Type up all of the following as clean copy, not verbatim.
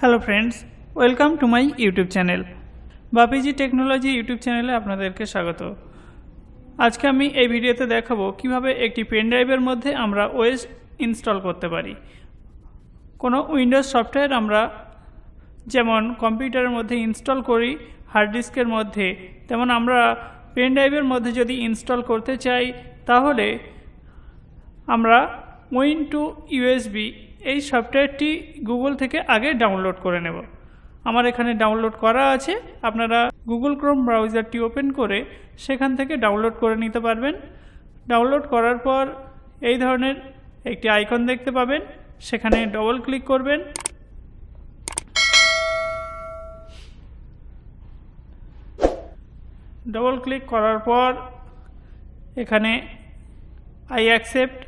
Hello friends, welcome to my YouTube channel Bapi G technology YouTube চ্যানেলে আপনাদেরকে স্বাগত। আজকে আমি এই ভিডিওতে দেখাবো কিভাবে একটি পেন ড্রাইভের মধ্যে আমরা ওএস ইনস্টল করতে পারি। কোনো উইন্ডোজ সফটওয়্যার আমরা যেমন কম্পিউটারের মধ্যে ইনস্টল করি হার্ড ডিস্কের মধ্যে, তেমন আমরা পেন ড্রাইভের মধ্যে যদি ইনস্টল করতে চাই তাহলে আমরা WinTo USB এই সফটওয়্যারটি গুগল থেকে আগে ডাউনলোড করে নেব। আমার এখানে ডাউনলোড করা আছে, আপনারা গুগল ক্রোম ব্রাউজারটি ওপেন করে সেখান থেকে ডাউনলোড করে নিতে পারবেন। ডাউনলোড করার পর এই ধরনের একটি আইকন দেখতে পাবেন, সেখানে ডবল ক্লিক করবেন। ডবল ক্লিক করার পর এখানে আই অ্যাকসেপ্ট,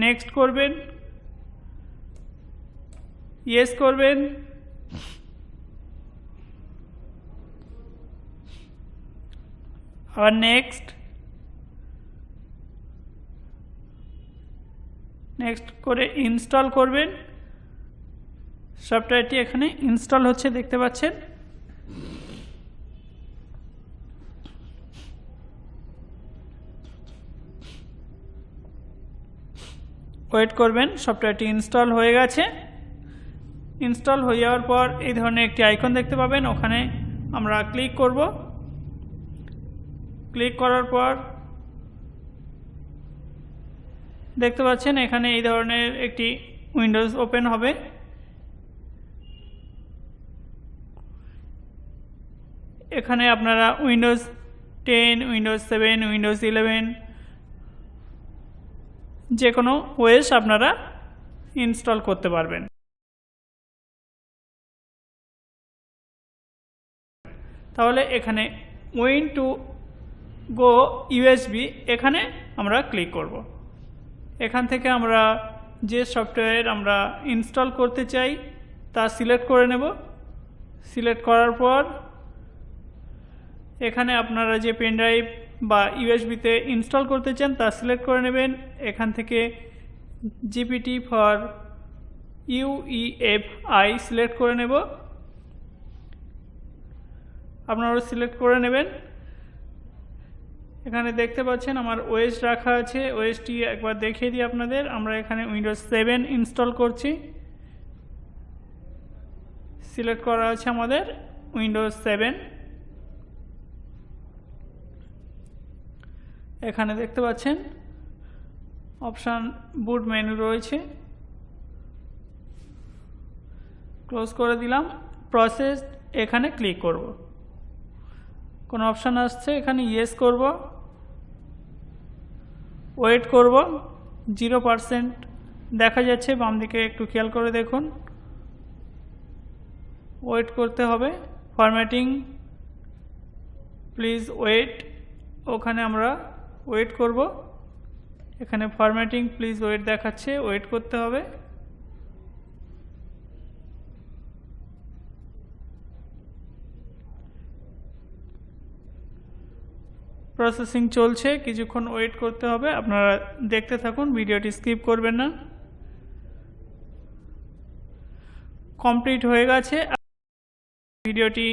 নেক্সট করবেন, ইয়েস করবেন, আবার নেক্সট করে ইনস্টল করবেন। সফটওয়্যারটি এখানে ইনস্টল হচ্ছে দেখতে পাচ্ছেন। ওয়েট করবেন, সফটওয়্যারটি ইনস্টল হয়ে গেছে। ইনস্টল হয়ে যাওয়ার পর এই ধরনের একটি আইকন দেখতে পাবেন, ওখানে আমরা ক্লিক করব। ক্লিক করার পর দেখতে পাচ্ছেন এখানে এই ধরনের একটি উইন্ডোজ ওপেন হবে। এখানে আপনারা উইন্ডোজ 10, উইন্ডোজ 7, উইন্ডোজ 11 যে কোনো ওএস আপনারা ইনস্টল করতে পারবেন। তাহলে এখানে WinTo USB এখানে আমরা ক্লিক করব। এখান থেকে আমরা যে সফটওয়্যার আমরা ইনস্টল করতে চাই তা সিলেক্ট করে নেব। সিলেক্ট করার পর এখানে আপনারা যে পেন ড্রাইভ বা ইউএসবিতে ইনস্টল করতে চান তা সিলেক্ট করে নেবেন। এখান থেকে জিপিটি ফর UEFI সিলেক্ট করে নেব, আপনারা সিলেক্ট করে নেবেন। এখানে দেখতে পাচ্ছেন আমার ওএস রাখা আছে, ওএসটি একবার দেখিয়ে দিই আপনাদের। আমরা এখানে উইন্ডোজ 7 ইনস্টল করছি, সিলেক্ট করা আছে আমাদের উইন্ডোজ 7। এখানে দেখতে পাচ্ছেন অপশান বুট মেনু রয়েছে, ক্লোজ করে দিলাম। প্রসেস এখানে ক্লিক করব, কোনো অপশান আসছে এখানে ইয়েস করব, ওয়েট করব। 0% দেখা যাচ্ছে বাম দিকে, একটু খেয়াল করে দেখুন। ওয়েট করতে হবে। ফরম্যাটিং প্লিজ ওয়েট, ওখানে আমরা ওয়েট করব। এখানে ফরম্যাটিং প্লিজ ওয়েট দেখাচ্ছে, ওয়েট করতে হবে। প্রসেসিং চলছে, কিছুক্ষণ ওয়েট করতে হবে। আপনারা দেখতে থাকুন, ভিডিওটি স্কিপ করবেন না। কমপ্লিট হয়ে গেছে। ভিডিওটি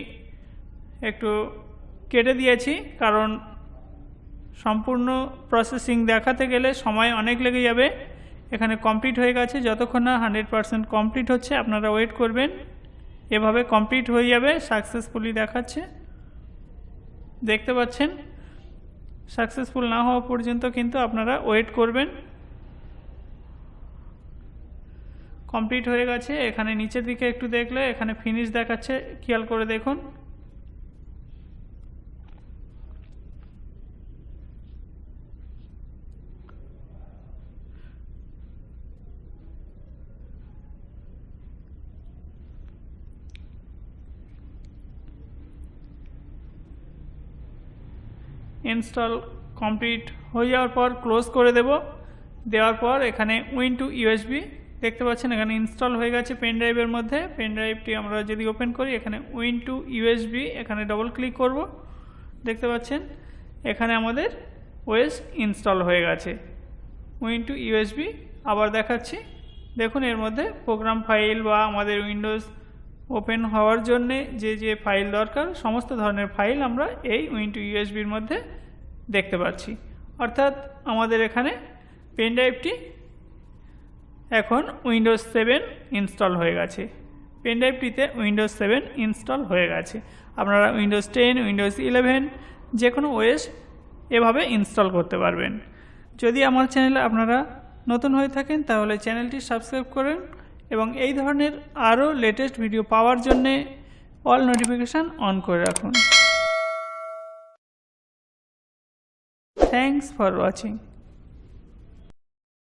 একটু কেটে দিয়েছি, কারণ সম্পূর্ণ প্রসেসিং দেখাতে গেলে সময় অনেক লেগে যাবে। এখানে কমপ্লিট হয়ে গেছে, যতক্ষণ না 100% কমপ্লিট হচ্ছে আপনারা ওয়েট করবেন। এভাবে কমপ্লিট হয়ে যাবে, সাকসেসফুলি দেখাচ্ছে দেখতে পাচ্ছেন। সাকসেসফুল না হওয়া পর্যন্ত কিন্তু আপনারা ওয়েট করবেন। কমপ্লিট হয়ে গেছে। এখানে নিচের দিকে একটু দেখলে এখানে ফিনিশ দেখাচ্ছে, খেয়াল করে দেখুন। ইনস্টল কমপ্লিট হয়ে যাওয়ার পর ক্লোজ করে দেব। দেওয়ার পর এখানে WinTo USB দেখতে পাচ্ছেন, এখানে ইনস্টল হয়ে গেছে পেন ড্রাইভের মধ্যে। পেন ড্রাইভটি আমরা যদি ওপেন করি, এখানে WinTo USB এখানে ডবল ক্লিক করব। দেখতে পাচ্ছেন এখানে আমাদের ওএস ইনস্টল হয়ে গেছে। WinTo USB আবার দেখাচ্ছি, দেখুন এর মধ্যে প্রোগ্রাম ফাইল বা আমাদের উইন্ডোজ ওপেন হওয়ার জন্যে যে ফাইল দরকার সমস্ত ধরনের ফাইল আমরা এই WinTo USBর মধ্যে দেখতে পাচ্ছি। অর্থাৎ আমাদের এখানে পেন ড্রাইভটি এখন উইন্ডোজ 7 ইনস্টল হয়ে গেছে। পেন ড্রাইভটিতে উইন্ডোজ 7 ইনস্টল হয়ে গেছে। আপনারা উইন্ডোজ 10, উইন্ডোজ 11 যে কোনো ওএস এভাবে ইনস্টল করতে পারবেন। যদি আমার চ্যানেলে আপনারা নতুন হয়ে থাকেন তাহলে চ্যানেলটি সাবস্ক্রাইব করেন এবং এই ধরনের আরও লেটেস্ট ভিডিও পাওয়ার জন্যে অল নোটিফিকেশান অন করে রাখুন। Thanks for watching.